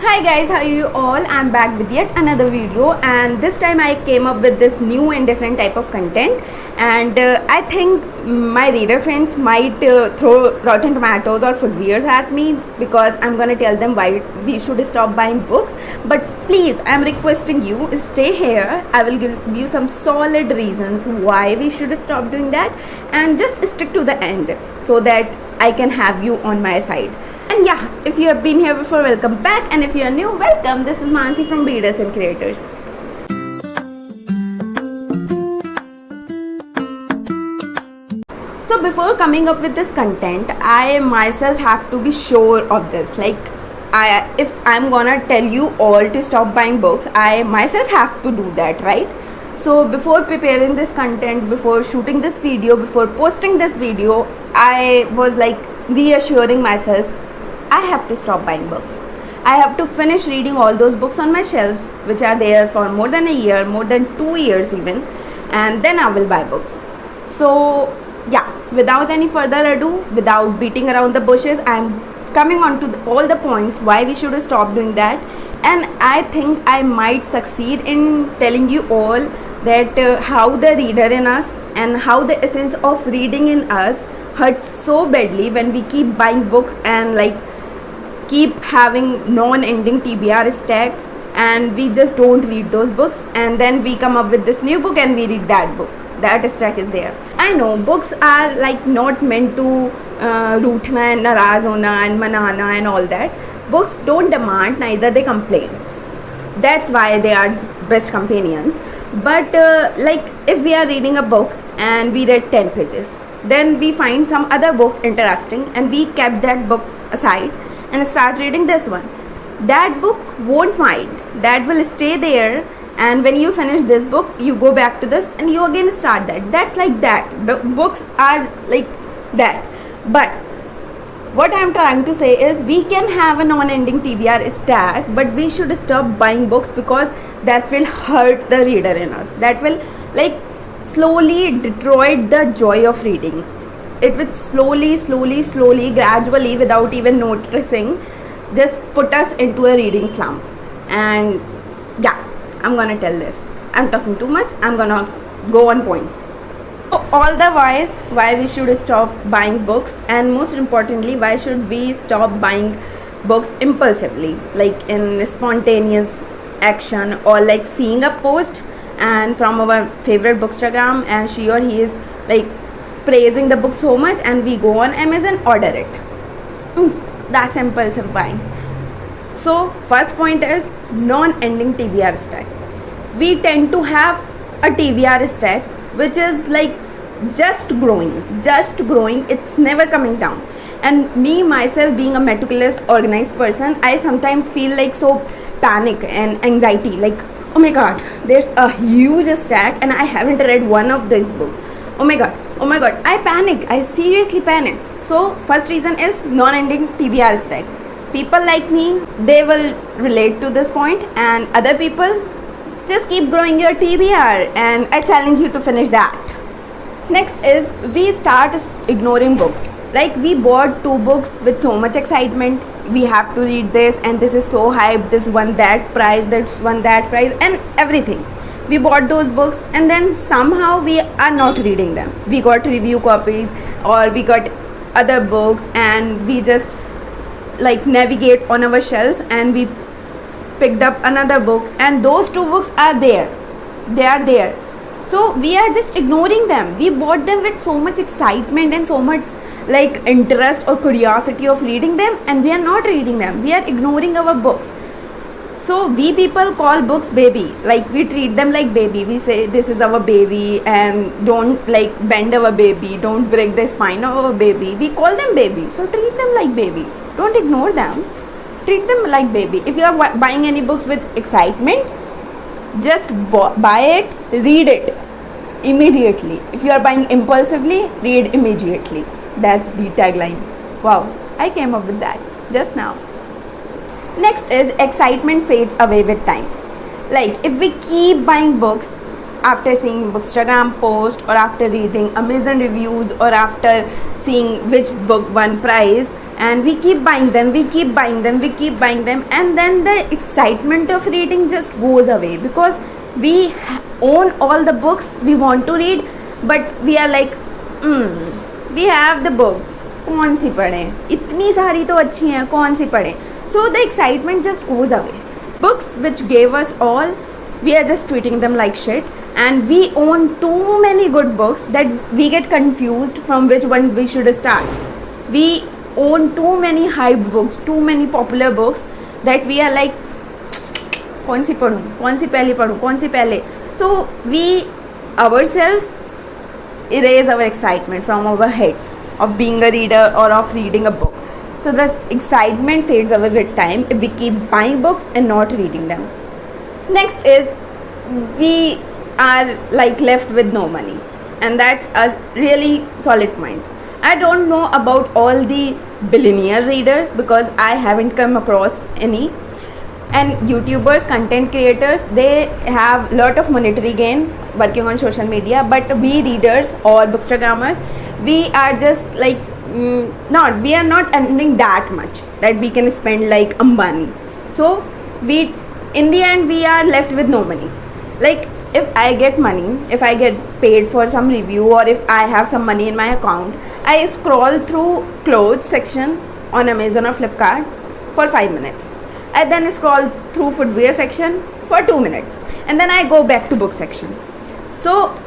Hi guys, how are you all? I'm back with yet another video, and this time I came up with this new and different type of content, and I think my reader friends might throw rotten tomatoes or footwears at me because I'm gonna tell them why we should stop buying books. But please, I'm requesting you, stay here. I will give you some solid reasons why we should stop doing that, and just stick to the end so that I can have you on my side. And yeah, if you have been here before, welcome back, and if you are new, welcome. This is Mansi from Readers and Creators. So before coming up with this content, I myself have to be sure of this. If I'm gonna tell you all to stop buying books, I myself have to do that, right? So before preparing this content, before shooting this video, before posting this video, I was like reassuring myself, I have to stop buying books. I have to finish reading all those books on my shelves, which are there for more than a year, more than 2 years even, and then I will buy books. So yeah, without any further ado, without beating around the bushes, I'm coming on to all the points why we should stop doing that. And I think I might succeed in telling you all that how the reader in us and how the essence of reading in us hurts so badly when we keep buying books and keep having non-ending TBR stack, and we just don't read those books, and then we come up with this new book and we read that book. That stack is there. I know books are not meant to rootna and naraz hona and manana and all that. Books don't demand, neither they complain. That's why they are best companions. But if we are reading a book and we read 10 pages, then we find some other book interesting and we kept that book aside and start reading this one. That book won't mind. That will stay there, and when you finish this book, you go back to this and you again start that. That's like that. Books are like that. But what I'm trying to say is we can have a non-ending TBR stack, but we should stop buying books because that will hurt the reader in us. That will slowly destroy the joy of reading. It will slowly, gradually, without even noticing, just put us into a reading slump. And yeah, I'm gonna tell this. I'm talking too much. I'm gonna go on points. So all the why we should stop buying books, and most importantly, why should we stop buying books impulsively, like in spontaneous action, or seeing a post and from our favorite bookstagram, and she or he is praising the book so much, and we go on Amazon, order it. That's impulsive buying. So first point is non-ending TBR stack. We tend to have a TBR stack which is just growing. It's never coming down. And me myself, being a meticulous, organized person, I sometimes feel so panic and anxiety, oh my god, there's a huge stack and I haven't read one of these books. Oh my god, I panic. I seriously panic. So first reason is non-ending TBR stack. People like me, they will relate to this point, and other people, just keep growing your TBR, and I challenge you to finish that. Next is we start ignoring books. We bought 2 books with so much excitement. We have to read this, and this is so hyped. This won that prize, that's won that prize, and everything. We bought those books, and then somehow we are not reading them. We got review copies, or we got other books, and we just navigate on our shelves, and we picked up another book, and those 2 books are there. They are there. So we are just ignoring them. We bought them with so much excitement and so much interest or curiosity of reading them, and we are not reading them. We are ignoring our books. So we people call books baby. We treat them like baby. We say this is our baby, and don't bend our baby, don't break the spine of our baby. We call them baby. So treat them like baby. Don't ignore them. Treat them like baby. If you are buying any books with excitement, just buy it, read it immediately. If you are buying impulsively, read immediately. That's the tagline. Wow, I came up with that just now. Next is excitement fades away with time. If we keep buying books after seeing bookstagram post, or after reading Amazon reviews, or after seeing which book won prize, and we keep buying them, and then the excitement of reading just goes away because we own all the books we want to read, but we are like, we have the books, कौन सी पढ़े, इतनी सारी तो अच्छी हैं, कौन सी पढ़े. So the excitement just goes away. Books which gave us all, we are just treating them like shit, and we own too many good books that we get confused from which one we should start. We own too many hyped books, too many popular books that we are like, कौन सी पढ़ूँ, कौन सी पहले पढ़ूँ, कौन सी पहले. So we ourselves erase our excitement from our heads of being a reader or of reading a book. So the excitement fades away with time if we keep buying books and not reading them. Next is, we are like left with no money, and that's a really solid point. I don't know about all the billionaire readers because I haven't come across any. And YouTubers, content creators, they have a lot of monetary gain working on social media, but we readers or bookstagrammers, we are just like we are not earning that much that we can spend like Ambani. So we, in the end, we are left with no money. Like, if I get money, if I get paid for some review, or if I have some money in my account, I scroll through clothes section on Amazon or Flipkart for 5 minutes. I then scroll through footwear section for 2 minutes, and then I go back to book section. So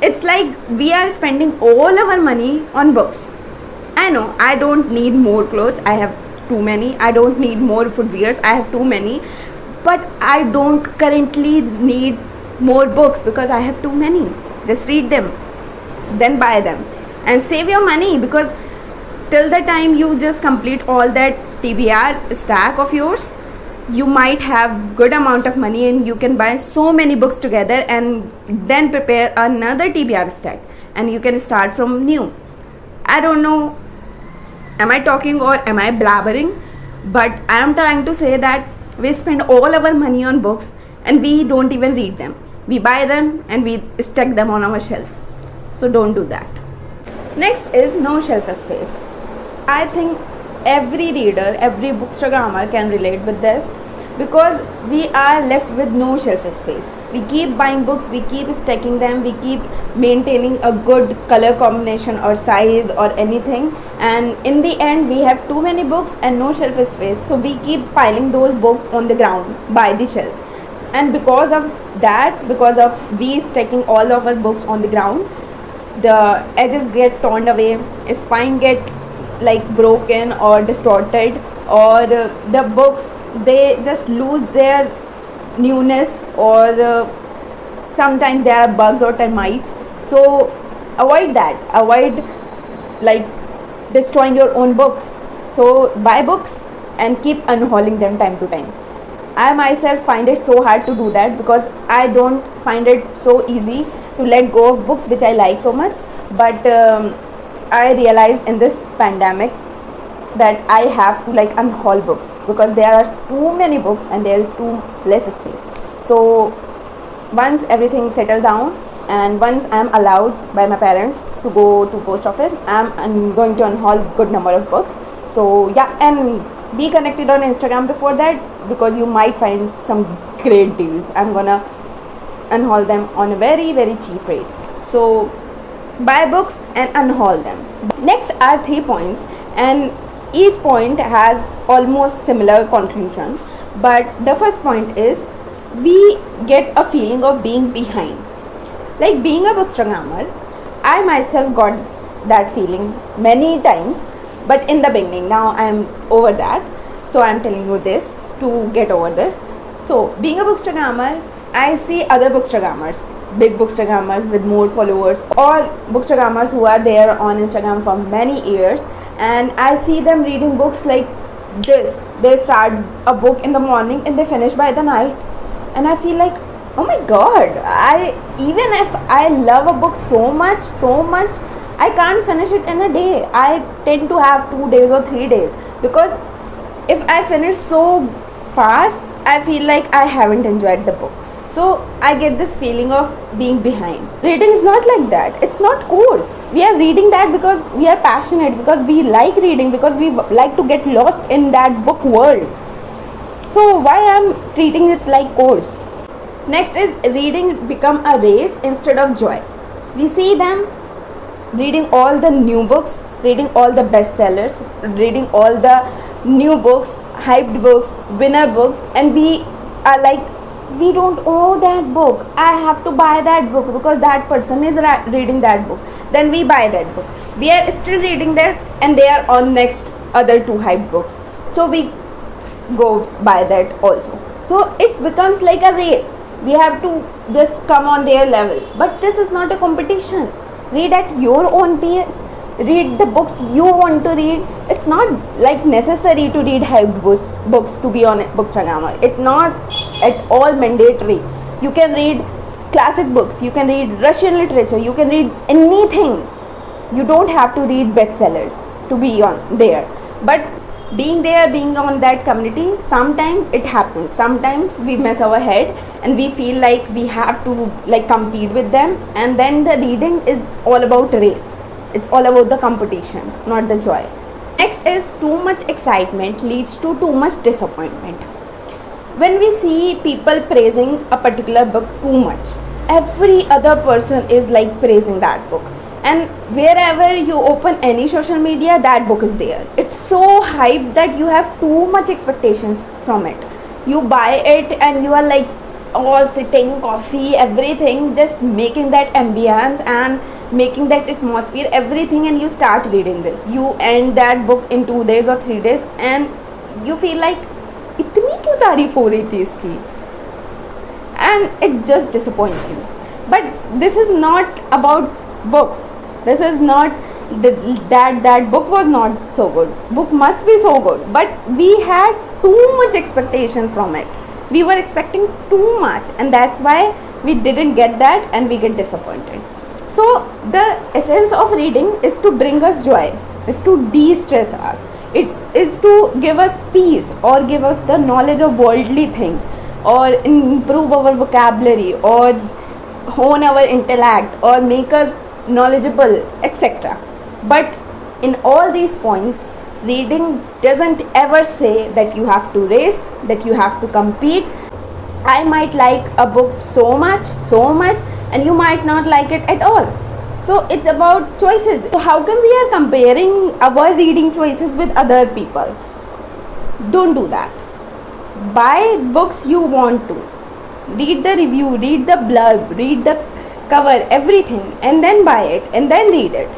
it's like we are spending all our money on books. I know I don't need more clothes, I have too many. I don't need more footwears, I have too many. But I don't currently need more books because I have too many. Just read them, then buy them, and save your money, because till the time you just complete all that TBR stack of yours, you might have good amount of money and you can buy so many books together and then prepare another TBR stack and you can start from new. I don't know, am I talking or am I blabbering? But I am trying to say that we spend all our money on books and we don't even read them. We buy them and we stack them on our shelves. So don't do that. Next is no shelf space. I think every reader, every bookstagrammer can relate with this, because we are left with no shelf space. We keep buying books, we keep stacking them, we keep maintaining a good color combination or size or anything, and in the end we have too many books and no shelf space, so we keep piling those books on the ground by the shelf. And because of that, because of we stacking all of our books on the ground, the edges get torn away, spine get like broken or distorted, or the books, they just lose their newness, or sometimes there are bugs or termites. So avoid that, avoid like destroying your own books. So buy books and keep unhauling them time to time. I myself find it so hard to do that because I don't find it so easy to let go of books which I like so much. But I realized in this pandemic that I have to like unhaul books because there are too many books and there is too less space. So once everything settled down and once I am allowed by my parents to go to post office, I'm going to unhaul good number of books. So yeah, and be connected on Instagram before that because you might find some great deals. I'm gonna unhaul them on a very very cheap rate. So buy books and unhaul them. Next are 3 points, and each point has almost similar conclusion. But the first point is, we get a feeling of being behind. Like being a bookstagrammer, I myself got that feeling many times, but in the beginning. Now I am over that, so I am telling you this to get over this. So being a bookstagrammer, I see other bookstagrammers, big bookstagrammers with more followers, or bookstagrammers who are there on Instagram for many years, and I see them reading books like this. They start a book in the morning and they finish by the night, and I feel like, oh my god, even if I love a book so much, I can't finish it in a day. I tend to have 2 days or 3 days, because if I finish so fast, I feel like I haven't enjoyed the book. So I get this feeling of being behind. Reading is not like that. It's not course. We are reading that because we are passionate, because we like reading, because we like to get lost in that book world. So why I'm treating it like course? Next is reading become a race instead of joy. We see them reading all the new books, reading all the bestsellers, reading all the new books, hyped books, winner books, and we are like, we don't owe that book. I have to buy that book because that person is reading that book. Then we buy that book. We are still reading that, and they are on next other two hyped books. So we go buy that also. So it becomes like a race. We have to just come on their level. But this is not a competition. Read at your own pace. Read the books you want to read. It's not like necessary to read hyped books to be on Bookstagrammer. It's not at all mandatory. You can read classic books. You can read Russian literature. You can read anything. You don't have to read bestsellers to be on there. But being there, being on that community, sometimes it happens. Sometimes we mess our head and we feel like we have to like compete with them, and then the reading is all about race. It's all about the competition, not the joy. Next is too much excitement leads to too much disappointment. When we see people praising a particular book too much, every other person is like praising that book. And wherever you open any social media, that book is there. It's so hyped that you have too much expectations from it. You buy it and you are like all sitting, coffee, everything, just making that ambience and making that atmosphere, everything, and you start reading this. You end that book in 2 days or 3 days and you feel like, इतनी क्यों तारीफ हो रही थी इसकी? And it just disappoints you. But this is not about book. This is not that book was not so good. Book must be so good. But we had too much expectations from it. We were expecting too much, and that's why we didn't get that and we get disappointed. So the essence of reading is to bring us joy, is to de-stress us. It is to give us peace or give us the knowledge of worldly things or improve our vocabulary or hone our intellect or make us knowledgeable, etc. But in all these points, reading doesn't ever say that you have to race, that you have to compete. I might like a book so much, and you might not like it at all. So it's about choices. So how come we are comparing our reading choices with other people? Don't do that. Buy books you want to. Read the review, read the blurb, read the cover, everything, and then buy it and then read it.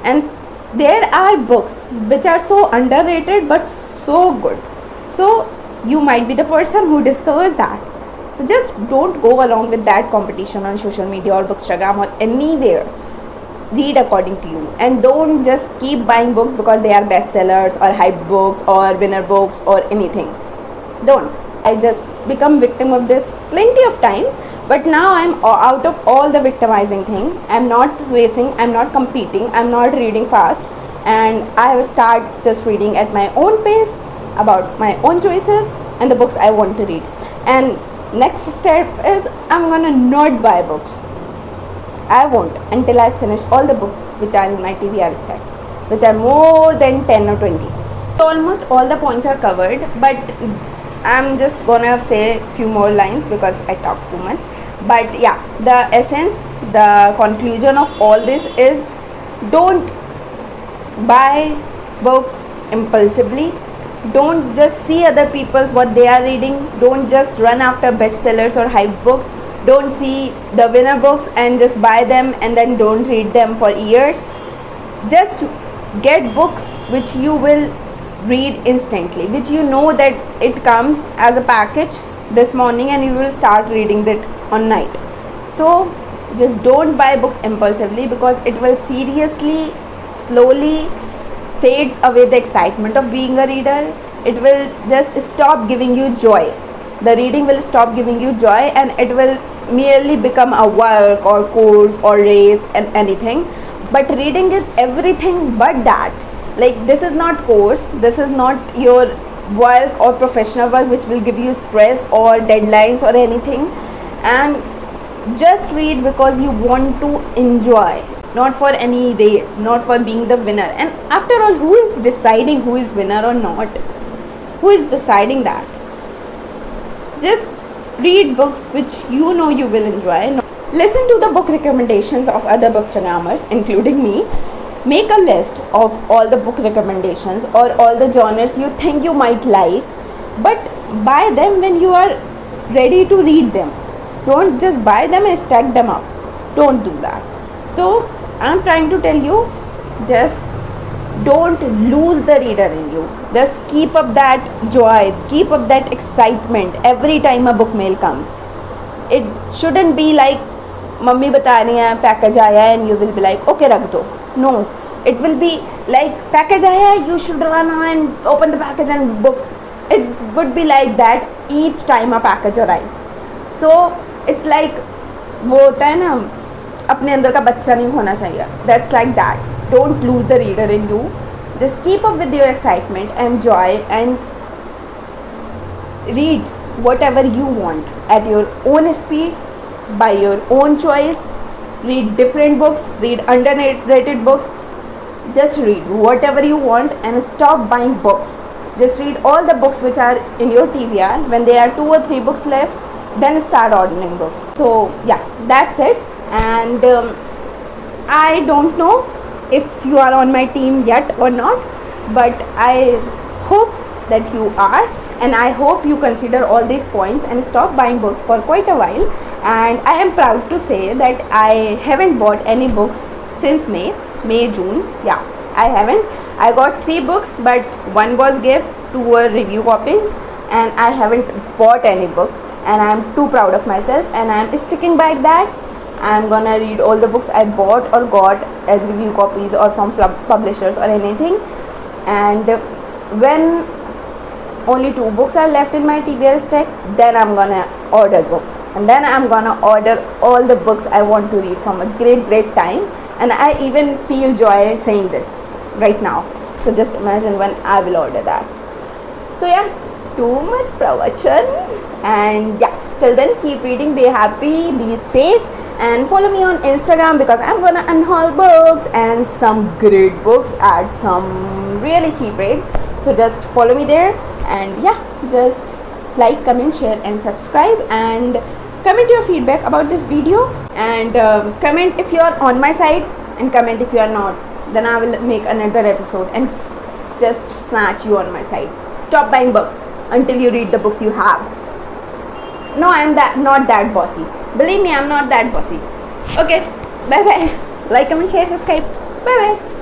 And there are books which are so underrated but so good. So you might be the person who discovers that. So just don't go along with that competition on social media or Bookstagram or anywhere. Read according to you, and don't just keep buying books because they are bestsellers or hyped books or winner books or anything. Don't. I just become victim of this plenty of times, but now I'm out of all the victimizing thing. I'm not racing, I'm not competing, I'm not reading fast, and I will start just reading at my own pace about my own choices and the books I want to read. And next step is I'm gonna not buy books. I won't until I finish all the books which are in my TBR stack, which are more than 10 or 20. So almost all the points are covered, but I'm just gonna say a few more lines because I talk too much. But yeah, the essence, the conclusion of all this is don't buy books impulsively. Don't just see other people's what they are reading. Don't just run after bestsellers or hype books. Don't see the winner books and just buy them and then don't read them for years. Just get books which you will read instantly, which you know that it comes as a package this morning and you will start reading that on night. So just don't buy books impulsively because it will seriously, slowly fades away the excitement of being a reader. It will just stop giving you joy. The reading will stop giving you joy and it will merely become a work or course or race and anything. But reading is everything but that. Like, this is not course, this is not your work or professional work which will give you stress or deadlines or anything. and just read because you want to enjoy, not for any race, not for being the winner. And after all, who is deciding who is winner or not? Who is deciding that? Just read books which you know you will enjoy. Listen to the book recommendations of other bookstagrammers, including me. Make a list of all the book recommendations or all the genres you think you might like, but buy them when you are ready to read them. Don't just buy them and stack them up. Don't do that. So I'm trying to tell you, just don't lose the reader in you. Just keep up that joy, keep up that excitement every time a book mail comes. It shouldn't be like mummy bata rahi hai package aaya and you will be like okay rakh do. No, it will be like package aaya, you should run and open the package and book. It would be like that each time a package arrives. So it's like वो होता है ना, अपने अंदर का बच्चा नहीं खोना चाहिए. That's like that. Don't lose the reader in you. Just keep up with your excitement and joy and read whatever you want at your own speed, by your own choice. Read different books, read underrated books. Just read whatever you want and stop buying books. Just read all the books which are in your TBR. When there are 2 or 3 books left, then start ordering books. So yeah, that's it. And I don't know if you are on my team yet or not, but I hope that you are, and I hope you consider all these points and stop buying books for quite a while. And I am proud to say that I haven't bought any books since June. Yeah, I haven't. I got 3 books, but 1 was gift, 2 were review copies, and I haven't bought any book, and I am too proud of myself, and I am sticking by that. I'm gonna read all the books I bought or got as review copies or from publishers or anything. And when only 2 books are left in my TBR stack, then I'm gonna order book, and then I'm gonna order all the books I want to read from a great time. And I even feel joy saying this right now. So just imagine when I will order that. So yeah, too much pravachan, and yeah, till then keep reading, be happy, be safe, and follow me on Instagram because I'm gonna unhaul books and some great books at some really cheap rate. So just follow me there, and yeah, just like, comment, share and subscribe, and comment your feedback about this video, and comment if you are on my side and comment if you are not. Then I will make another episode and just snatch you on my side. Stop buying books until you read the books you have. No, I'm not that bossy. Believe me, I'm not that bossy. Okay, bye bye. Like, comment, share, subscribe. Bye bye.